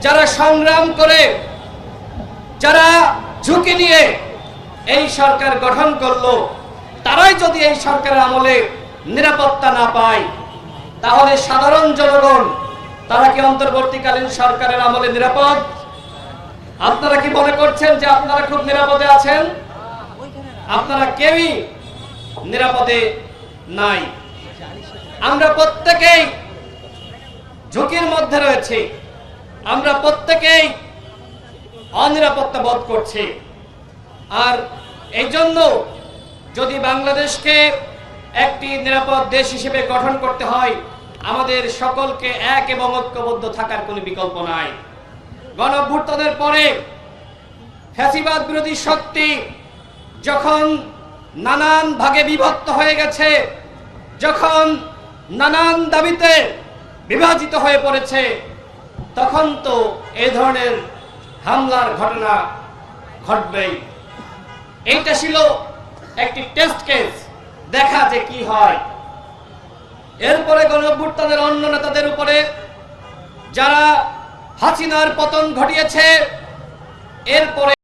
যারা সংগ্রাম করে, যারা ঝুঁকি নিয়ে এই সরকার গঠন করলো, তারাই যদি এই সরকারের আমলে নিরাপত্তা না পায়, তাহলে সাধারণ জনগণ তারা কি অন্তর্বর্তীকালীন সরকারের আমলে নিরাপদ? আপনারা কি মনে করছেন যে আপনারা খুব নিরাপদে আছেন? আপনারা কেউই নিরাপদে নাই। আমরা প্রত্যেকেই ঝুঁকির মধ্যে রয়েছি, আমরা প্রত্যেকেই অনিরাপত্তা বোধ করছি। আর এই জন্য যদি বাংলাদেশকে একটি নিরাপদ দেশ হিসেবে গঠন করতে হয়, আমাদের সকলকে এক এবং ঐক্যবদ্ধ থাকার কোনো বিকল্প নাই। গণঅভ্যুত্থানের পরে ফ্যাসিবাদ বিরোধী শক্তি যখন নানান ভাগে বিভক্ত হয়ে গেছে, যখন নানান দাবিতে বিভাজিত হয়ে পড়েছে, তখন তো এই ধরনের হামলার ঘটনা ঘটবেই। এইটা ছিল একটি টেস্ট কেস, দেখা যে কি হয়। এরপরে গণঅভ্যুত্থানের অন্য নেতাদের উপরে যারা হাসিনার পতন ঘটিয়েছে, এরপরে